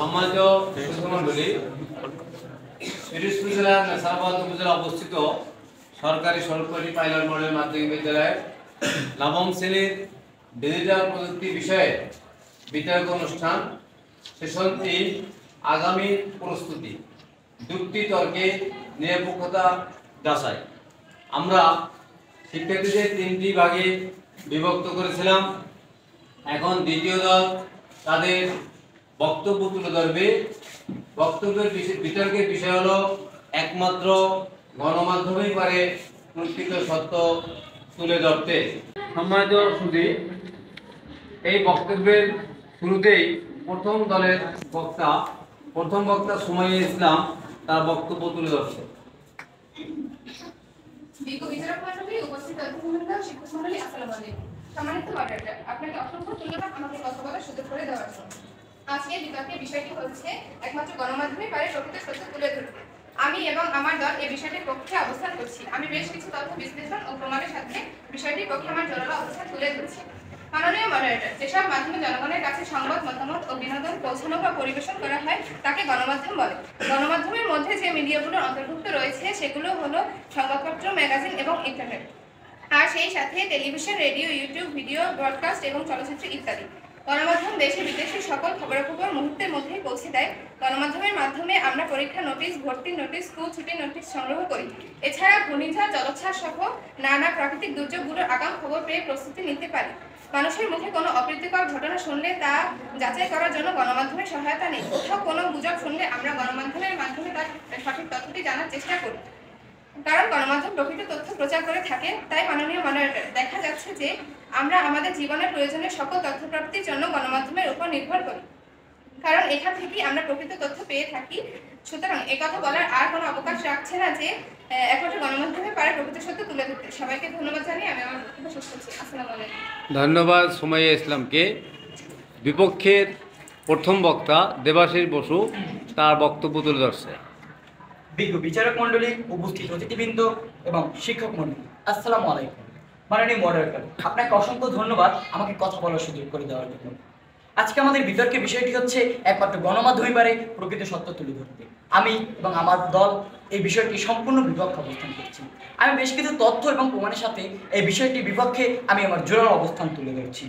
সম্মানিত শিক্ষামণ্ডলী, পিরোজপুর জেলার নেসারাবাদ উপজেলা অবস্থিত সরকারি সরকারি পাইলট মডেল মাধ্যমিক বিদ্যালয়ের নবম শ্রেণীর ডিজিটাল প্রযুক্তি বিষয়ে বিতর্ক অনুষ্ঠান সেশন 3 আগামী প্রস্তুতি যুক্তি তর্কে নিরপেক্ষতা যাচাই। আমরা শিক্ষার্থীদের 3টি ভাগে বিভক্ত করেছিলাম। এখন দ্বিতীয় দল তাদের বক্তব্য তুলে ধরবে। বক্তব্যের বিতর্কের বিষয় হলো একমাত্র গণমাধ্যমেই পারে প্রকৃত সত্য তুলে ধরতে। সম্মানিত সুধী, এই বক্তব্যের শুরুতেই প্রথম বক্তা সুমাইয়া ইসলাম তার বক্তব্য তুলে ধরছে। সম্মানিত মডারেটর, আপনাকে অসংখ্য ধন্যবাদ আমাকে কথা বলার সুযোগ করে দেওয়ার জন্য। আজকের বিতর্কের বিষয়টি হচ্ছে একমাত্র গণমাধ্যমে পারে প্রকৃত সত্য তুলে ধরতে। আমি এবং আমার দল এই বিষয়টির পক্ষে অবস্থান করছি। আমি বেশ কিছু তথ্য বিশ্লেষণ ও প্রমাণের সাথে বিষয়টির পক্ষে আমার জোরালো অবস্থান তুলে ধরছি। মাননীয় মডারেটর, যেসব মাধ্যমে জনগণের কাছে সংবাদ, মতামত ও বিনোদন পৌঁছানো বা পরিবেশন করা হয় তাকে গণমাধ্যম বলে। গণমাধ্যমের মধ্যে যে মিডিয়াগুলোর অন্তর্ভুক্ত রয়েছে সেগুলো হলো সংবাদপত্র, ম্যাগাজিন এবং ইন্টারনেট, আর সেই সাথে television, radio, YouTube, video broadcast এবং চলচ্চিত্র ইত্যাদি। গণমাধ্যম দেশে বিদেশে সকল খবরাখবর মুহূর্তের মধ্যেই পৌঁছে দেয়। গণমাধ্যমের মাধ্যমে আমরা পরীক্ষা নোটিশ, ভর্তির নোটিশ, স্কুল ছুটির নোটিশ সংগ্রহ করি। এছাড়া ঘূর্ণিঝড়, জলোচ্ছ্বাস সহ নানা প্রাকৃতিক দুর্যোগগুলোর আগাম খবর পেয়ে প্রস্তুতি নিতে পারি। মানুষের মুখে কোনো অপ্রীতিকর ঘটনা শুনলে তা যাচাই করার জন্য গণমাধ্যমের সহায়তা নেই। কোথাও কোনো গুজব শুনলে আমরা গণমাধ্যমের মাধ্যমে তার সঠিক তথ্যটি জানার চেষ্টা করি, কারণ গণমাধ্যম প্রকৃত তথ্য প্রচার করে থাকে। তাই মাননীয় মডারেটর, দেখা যাচ্ছে যে আমরা আমাদের জীবনের প্রয়োজনীয় সকল তথ্য প্রাপ্তির জন্য গণমাধ্যমের উপর নির্ভর করি, কারণ এখান থেকেই আমরা প্রকৃত তথ্য পেয়ে থাকি। সুতরাং একথা বলার আর কোনো অবকাশ রাখছে না যে একমাত্র গণমাধ্যমে পারে প্রকৃত সত্য তুলে ধরতে। সবাইকে ধন্যবাদ জানিয়ে আমি আমার বক্তব্য শেষ করছি। আসসালামু আলাইকুম। ধন্যবাদ সুমাইয়া ইসলামকে। বিপক্ষের প্রথম বক্তা দেবাশিস বসু তার বক্তব্য তুলে ধরছে। বিজ্ঞ বিচারক মণ্ডলী, উপস্থিত অতিথিবৃন্দ এবং শিক্ষক মণ্ডলী, আসসালামু আলাইকুম। মাননীয় মডারেটর, আপনাকে অসংখ্য ধন্যবাদ আমাকে কথা বলার সুযোগ করে দেওয়ার জন্য। আজকে আমাদের বিতর্কের বিষয়টি হচ্ছে একমাত্র গণমাধ্যমই পারে প্রকৃত সত্য তুলে ধরতে। আমি এবং আমার দল এই বিষয়টি সম্পূর্ণ বিপক্ষে অবস্থান করছি। আমি বেশ কিছু তথ্য এবং প্রমাণের সাথে এই বিষয়টির বিপক্ষে আমি আমার জোরালো অবস্থান তুলে ধরছি।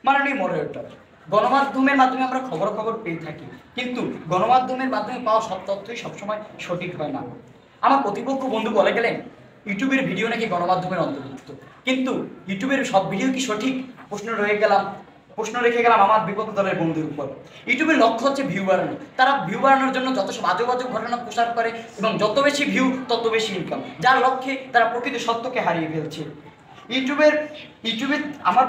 মাননীয় মডারেটর, গণমাধ্যমের মাধ্যমে আমরা খবর পেয়ে থাকি, কিন্তু গণমাধ্যমের মাধ্যমে পাওয়া সব তথ্যই সবসময় সঠিক হয় না। আমার প্রতিপক্ষ বন্ধু বলে গেলেন ইউটিউবের ভিডিও নাকি গণমাধ্যমের অন্তর্ভুক্ত, কিন্তু ইউটিউবের সব ভিডিও কি সঠিক? প্রশ্ন রেখে গেলাম আমার বিপক্ষ দলের বন্ধুর উপর। ইউটিউবের লক্ষ্য হচ্ছে ভিউ বাড়ানো। তারা ভিউ বাড়ানোর জন্য যত সব আজব ঘটনা প্রচার করে এবং যত বেশি ভিউ তত বেশি ইনকাম, যার লক্ষ্যে তারা প্রকৃত সত্যকে হারিয়ে ফেলছে। ইউটিউবে আমার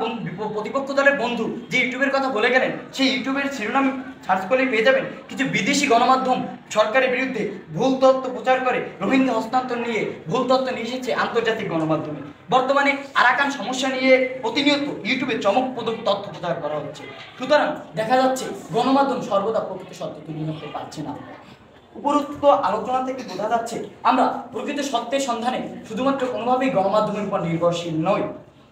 প্রতিপক্ষ দলের বন্ধু যে ইউটিউবের কথা বলে গেলেন, সেই ইউটিউবের শিরোনাম সার্চ করলেই পেয়ে যাবেন কিছু বিদেশি গণমাধ্যম সরকারের বিরুদ্ধে ভুল তথ্য প্রচার করে রোহিঙ্গা হস্তান্তর নিয়ে ভুল তথ্য নিয়ে এসেছে আন্তর্জাতিক গণমাধ্যমে। বর্তমানে আরাকান সমস্যা নিয়ে প্রতিনিয়ত ইউটিউবে চমকপ্রদ তথ্য প্রচার করা হচ্ছে। সুতরাং দেখা যাচ্ছে গণমাধ্যম সর্বদা প্রকৃত সত্য তুলে ধরতে পারছে না। উপরোক্ত আলোচনা থেকে বোঝা যাচ্ছে আমরা প্রকৃত সত্যের সন্ধানে শুধুমাত্র কোনোভাবেই গণমাধ্যমের উপর নির্ভরশীল নই।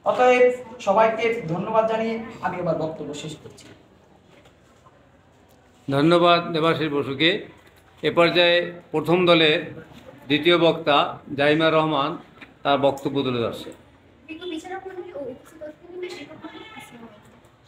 অতএব সবাইকে ধন্যবাদ জানিয়ে আমি আমার বক্তব্য শেষ করছি। ধন্যবাদ দেবাশিস বসুকে। এ পর্যায়ে প্রথম দলের দ্বিতীয় বক্তা জাইমা রহমান তার বক্তব্য তুলে ধরছে।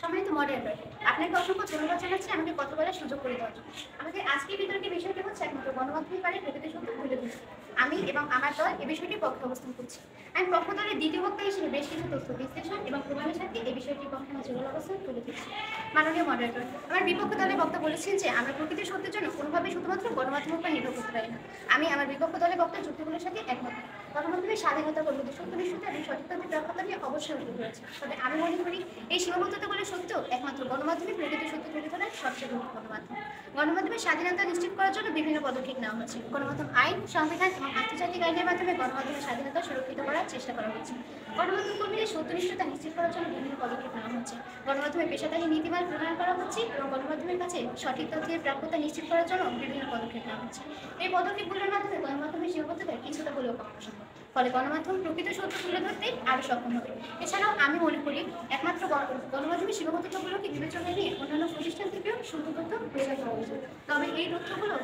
সম্মানিত মডারেটর, আপনাকে অসংখ্য ধন্যবাদ জানাচ্ছি আমাকে কথা বলার সুযোগ করে দেওয়ার জন্য। আমাদের আজকের বিতর্কের বিষয়টি হচ্ছে একমাত্র গণমাধ্যমে পারে প্রকৃত সত্য তুলে ধরতে। আমি এবং আমার দল এই বিষয়টির পক্ষে অবস্থান করছি। আমি পক্ষ দলের দ্বিতীয় বক্তা হিসেবে বেশ কিছু তথ্য বিশ্লেষণ এবং প্রমাণের সাথে এই বিষয়টির পক্ষে আমার জোরালো অবস্থান তুলে ধরছি। মাননীয় মডারেটর, আমার বিপক্ষ দলের বক্তা বলেছেন যে আমরা প্রকৃত সত্যের জন্য কোনোভাবেই শুধুমাত্র গণমাধ্যমের উপর নির্ভর করতে পারি না। আমি আমার বিপক্ষ দলের বক্তার যুক্তিগুলোর সাথে একমত। গণমাধ্যমের স্বাধীনতা, কর্মীদের সত্যনিষ্ঠতা এবং সঠিক তথ্যের প্রেক্ষাপট নিয়ে অবশ্যই উল্লেখ রয়েছে। তবে আমি মনে করি এই সীমাবদ্ধতাগুলো সত্ত্বেও একমাত্র গণমাধ্যমে প্রকৃত সত্য তুলে ধরার সবচেয়ে বড় গণমাধ্যম। গণমাধ্যমের স্বাধীনতা নিশ্চিত করার জন্য বিভিন্ন পদক্ষেপ নেওয়া হচ্ছে। গণমাধ্যম আইন, সংবিধান এবং আন্তর্জাতিক আইনের মাধ্যমে গণমাধ্যমের স্বাধীনতা সুরক্ষিত করার চেষ্টা করা হচ্ছে। গণমাধ্যম কর্মীদের সত্যনিষ্ঠতা নিশ্চিত করার জন্য বিভিন্ন পদক্ষেপ নেওয়া হচ্ছে। গণমাধ্যমের পেশাদারী নীতিমালা প্রণয়ন করা হচ্ছে এবং গণমাধ্যমের কাছে সঠিক তথ্যের প্রাপ্যতা নিশ্চিত করার জন্য বিভিন্ন পদক্ষেপ নেওয়া হচ্ছে। এই পদক্ষেপগুলোর মাধ্যমে গণমাধ্যমের সীমাবদ্ধতা কিছুটা হলেও কমানো সম্ভব। ফলে গণমাধ্যম প্রকৃত সত্য তুলে ধরতে আরও সক্ষম হবে। এছাড়াও আমি মনে করি একমাত্র গণমাধ্যমের সীমাবদ্ধতাগুলোকে বিবেচনায় নিয়ে অন্যান্য প্রতিষ্ঠান থেকেও শুধু তথ্য প্রচার করা উচিত। তবে এই তথ্যগুলো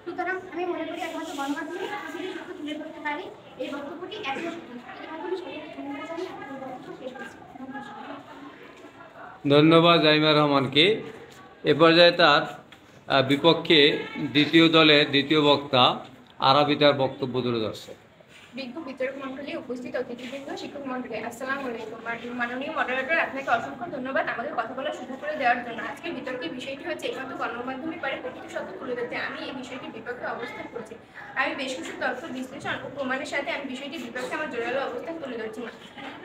সুতরাং আমি মনে করি একমাত্র গণমাধ্যমে প্রকৃত সত্য তুলে ধরতে পারে। এই বক্তব্যটি ধন্যবাদ জাইমা রহমানকে। এ পর্যায়ে তার বিপক্ষে দ্বিতীয় দলের দ্বিতীয় বক্তা আরাবী তার বক্তব্য তুলে ধরছে। বিজ্ঞ বিচারক মন্ডলী, উপস্থিত অতিথিবৃন্দ, শিক্ষক মন্ডলী, আসসালামু আলাইকুম। মাননীয় মডারেটর, আপনাকে অসংখ্য ধন্যবাদ আমাদের কথা বলার সুযোগ করে দেওয়ার জন্য। আজকের বিতর্কের বিষয়টি হচ্ছে একমাত্র গণমাধ্যমই পারে প্রকৃত সত্য তুলে ধরতে। আমি এই বিষয়টির বিপক্ষে অবস্থান করছি। আমি বেশ কিছু তথ্য বিশ্লেষণ ও প্রমাণের সাথে আমি বিষয়টির বিপক্ষে আমার জোরালো অবস্থান তুলে ধরছি।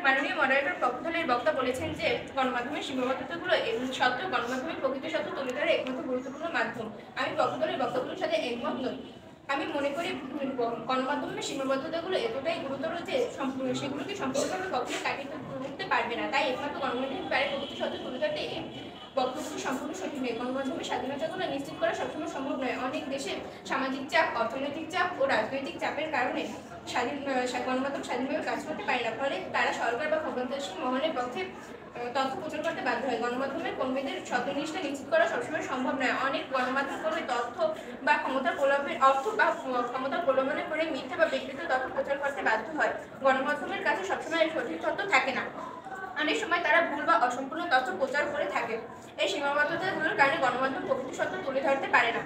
মাননীয় মডারেটর পক্ষদলের বক্তা বলেছেন যে গণমাধ্যমের সীমাবদ্ধতাগুলো সত্ত্বেও গণমাধ্যমের প্রকৃত সত্য তুলে ধরে একমাত্র গুরুত্বপূর্ণ মাধ্যম। আমি পক্ষদলের বক্তব্যের সাথে একমত নই। আমি মনে করি গণমাধ্যমের সীমাবদ্ধতাগুলো এতটাই গুরুতর যে সেগুলোকে সম্পূর্ণভাবে কখনো কাটিয়ে উঠতে পারবে না। তাই একমাত্র গণমাধ্যমের পারে প্রকৃত সত্য তুলে ধরতে এই বক্তব্যটি সম্পূর্ণ সঠিক নয়। গণমাধ্যমের স্বাধীনতাগুলো নিশ্চিত করা সবসময় সম্ভব নয়। অনেক দেশে সামাজিক চাপ, অর্থনৈতিক চাপ ও রাজনৈতিক চাপের কারণে গণমাধ্যম স্বাধীনভাবে কাজ করতে পারে না। ফলে তারা সরকার বা ক্ষমতাসীন মহলের পক্ষে তথ্য প্রচার করতে বাধ্য হয়। গণমাধ্যমের কর্মীদের সত্যনিষ্ঠা নিশ্চিত করা সবসময় সম্ভব নয়। অনেক গণমাধ্যম কর্মী তথ্য বা ক্ষমতার প্রলোভনে করে মিথ্যা বা বিকৃত তথ্য প্রচার করতে বাধ্য হয়। গণমাধ্যমের কাছে সবসময় সঠিক তথ্য থাকে না। অনেক সময় তারা ভুল বা অসম্পূর্ণ তথ্য প্রচার করে থাকে। এই সীমাবদ্ধতাগুলোর কারণে গণমাধ্যম প্রকৃত সত্য তুলে ধরতে পারে না।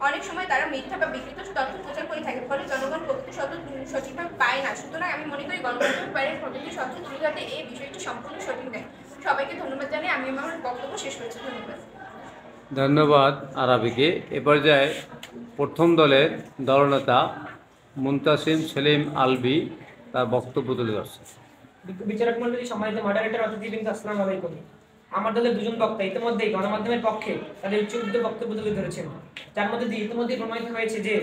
অনেক সময় তারা মিথ্যা বা বিকৃত তথ্য প্রচার করে থাকে, ফলে জনগণ প্রকৃত সত্য সঠিকভাবে পায় না। সুতরাং আমি মনে করি গণমাধ্যমের বাইরে প্রকৃত সত্য তুলে ধরতে এই বিষয়টি সম্পূর্ণ সঠিক নয়। সবাইকে ধন্যবাদ জানিয়ে আমি আমার বক্তব্য শেষ করেছি। ধন্যবাদ। ধন্যবাদ আরাবীকে। এ পর্যায়ে প্রথম দলের দলনেতা মুনতাসিম সেলিম আলবি তার বক্তব্য তুলে ধরছে। বিচারক মন্ডলী, সম্মানিত মডারেটর, অতিথিবৃন্দ, আসসালামু আলাইকুম। আমার দলের দুজন বক্তা ইতিমধ্যেই গণমাধ্যমের পক্ষে তাদের উচ্চবিদ্য বক্তব্য তুলে ধরেছেন, যার মধ্যে দিয়ে ইতিমধ্যেই প্রমাণিত হয়েছে যে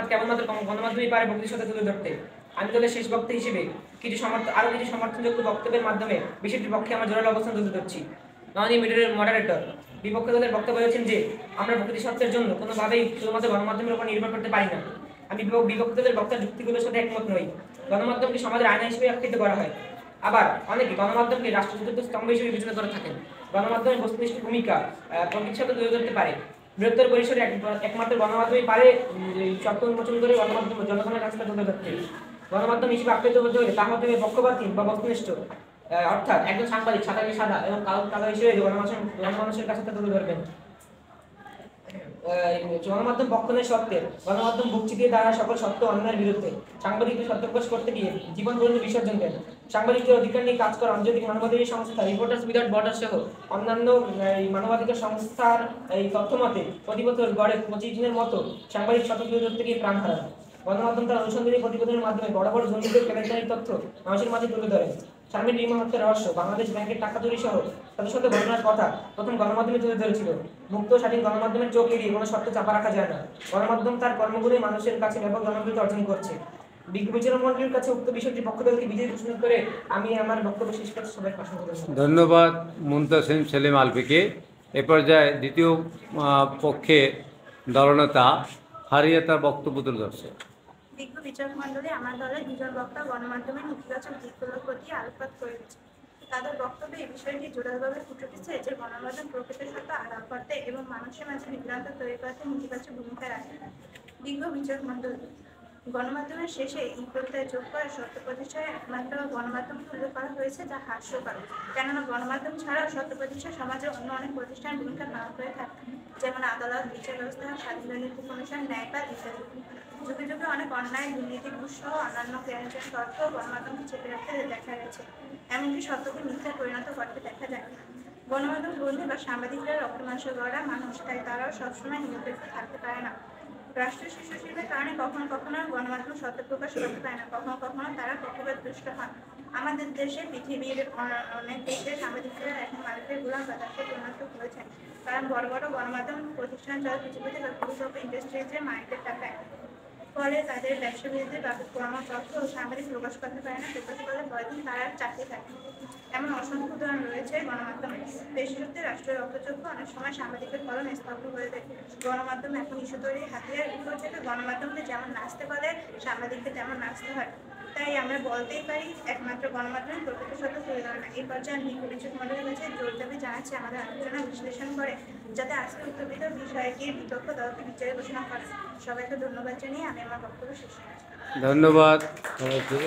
কেবলমাত্র গণমাধ্যমই পারে প্রকৃত সত্য তুলে ধরতে। আমি দলের শেষ বক্তা হিসেবে কিছু সমর্থনযোগ্য বক্তব্যের মাধ্যমে বিষয়টির পক্ষে আমার জোরালো অবস্থান তুলে ধরছি। মাননীয় মডারেটর, বিপক্ষ দলের বক্তব্য বলেছেন যে আমরা প্রকৃত সত্যের জন্য কোনোভাবেই শুধুমাত্র গণমাধ্যমের উপর নির্ভর করতে পারি না। আমি বিপক্ষ দলের বক্তার যুক্তিগুলোর সাথে একমত নই। গণমাধ্যমকে সমাজের আয়না হিসেবে আখ্যায়িত করা হয়, আবার অনেকে গণমাধ্যমকে রাষ্ট্র চতুর্থ স্তম্ভ হিসেবে বিবেচনা করে থাকেন। গণমাধ্যমের বস্তুনিষ্ঠ ভূমিকা প্রকৃত সত্য তুলে ধরতে পারে। বৃহত্তর পরিসরে একমাত্র গণমাধ্যমই পারে সত্য উন্মোচন করে গণমাধ্যম জনগণের রাস্তা তুলে ধরতে। গণমাধ্যম হিসেবে আখ্যায়িত হতে হলে তা হতে হবে পক্ষপাতহীন বা বস্তুনিষ্ঠ, অর্থাৎ একজন সাংবাদিক সাদাকে সাদা এবং কালো হিসেবে গণমানুষের কাছে তুলে ধরবেন। গণমাধ্যম পক্ষ নেই সত্যের, গণমাধ্যম বুক চিতিয়ে দ্বারা সকল সত্য অন্যায়ের বিরুদ্ধে। সাংবাদিকদের সত্য প্রকাশ করতে গিয়ে জীবন পর্যন্ত বিসর্জন দেন। সাংবাদিকদের অধিকার নিয়ে কাজ করা আন্তর্জাতিক মানবাধিকার সংস্থা রিপোর্টার্স উইদাউট বর্ডার সহ অন্যান্য মানবাধিকার সংস্থার এই তথ্য মতে প্রতি বছর গড়ে 25 জনের মতো সাংবাদিক সত্য তুলে ধরতে গিয়ে প্রাণ হারান। গণমাধ্যম তার অনুসন্ধানী প্রতিবেদনের মাধ্যমে বড় বড় জঙ্গিদের কেলেঙ্কারির তথ্য মানুষের মাঝে তুলে ধরেন। শারমিন রিমা হত্যার রহস্য, বাংলাদেশ ব্যাংকের টাকা চুরি সহ শত শত ঘটনার কথা প্রথম গণমাধ্যমে তুলে ধরেছিল। মুক্ত স্বাধীন গণমাধ্যমের চোখ এড়িয়ে কোনো সত্য চাপা রাখা যায় না। গণমাধ্যম তার কর্মগুলোই মানুষের কাছে ব্যাপক জনপ্রিয়তা অর্জন করছে। বিজ্ঞ বিচারক মন্ডলীর কাছে উক্ত বিষয়টির পক্ষ দলকে বিজয়ী ঘোষণা করে আমি আমার বক্তব্য শেষ করতে সবাই অসংখ্য ধন্যবাদ মুনতাসিম সেলিম আলবিকে। এ পর্যায়ে দ্বিতীয় পক্ষে দলনেতা হারিয়া তার বক্তব্য তুলে ধরছে। বিজ্ঞ বিচারক মন্ডলী, আমার দলের দুজন বক্তা গণমাধ্যমের নেতিবাচক দিকগুলোর প্রতি আলোকপাত করেছে। তাদের বক্তব্যে এই বিষয়টি জোরালোভাবে ফুটে উঠেছে যে গণমাধ্যম প্রকৃত সত্য আড়াল করতে এবং মানুষের মাঝে বিভ্রান্ত তৈরি করতে নেতিবাচক ভূমিকা রাখে। বিজ্ঞ বিচারক মন্ডলী, গণমাধ্যমের শেষে এই প্রত্যয় যোগ করা সত্য প্রতিষ্ঠায় একমাত্র গণমাধ্যম উল্লেখ করা হয়েছে, যা হাস্যকর। কেননা গণমাধ্যম ছাড়াও সত্য প্রতিষ্ঠা সমাজের অন্য অনেক প্রতিষ্ঠান ভূমিকা পালন করে থাকে, যেমন আদালত, বিচার ব্যবস্থা, স্বাধীন দুর্নীতি কমিশন, ন্যায়পাল ইত্যাদি। যুগে যুগে অনেক অন্যায়, দুর্নীতি, ঘুষ সহ অন্যান্য কেন্দ্রের তথ্য গণমাধ্যমকে চেপে রাখতে দেখা গেছে, এমনকি সত্যকে মিথ্যায় পরিণত করতে দেখা যায়। গণমাধ্যম কর্মী বা সাংবাদিকরা রক্তমাংস গড়া মানুষ, তাই তারাও সবসময় নিরপেক্ষ থাকতে পারে না। রাষ্ট্রীয় শিশুশিল্পের কারণে কখনো কখনো গণমাধ্যম সত্য প্রকাশ করতে পারে না, কখনো কখনো তারা পক্ষপাতদুষ্ট হন। আমাদের দেশে পৃথিবীর অনেক দেশের সাংবাদিকরা এখন মানুষের গোলাম বাতাসে পরিণত হয়েছেন, কারণ বড় বড় গণমাধ্যম প্রতিষ্ঠান চলে পৃথিবীতে বা পুরো ইন্ডাস্ট্রিজের মার্কেট টাকায়। ফলে তাদের ব্যবসাবিদদের বা কোনো তথ্য সাংবাদিক প্রকাশ করতে পারে না, প্রকাশ করলে কয়েকদিন তারা চাকরি থাকে। এমন অসংখ্য উদাহরণ রয়েছে গণমাধ্যমে। দেশযুদ্ধে রাষ্ট্রের রক্তচক্ষু অনেক সময় সাংবাদিকের কলম স্তব্ধ হয়ে যায়। গণমাধ্যম এখন ইস্যু তৈরি হাতিয়ার উপর থেকে গণমাধ্যমকে যেমন নাচতে পারে, সাংবাদিকদের তেমন নাচতে হয়। তাই আমরা বলতেই পারি একমাত্র গণমাধ্যমে প্রকৃত সত্য তুলে ধরে না। এই পর্যায়ে আমি বিচারক মণ্ডলীর কাছে জোর দাবি জানাচ্ছি আমাদের আলোচনা বিশ্লেষণ করে যাতে আজকে উত্থাপিত বিষয়টির বিতর্ক দলকে বিচারে ঘোষণা করে। সবাইকে ধন্যবাদ জানিয়ে আমি আমার বক্তব্য শেষ করছি। ধন্যবাদ সবাইকে।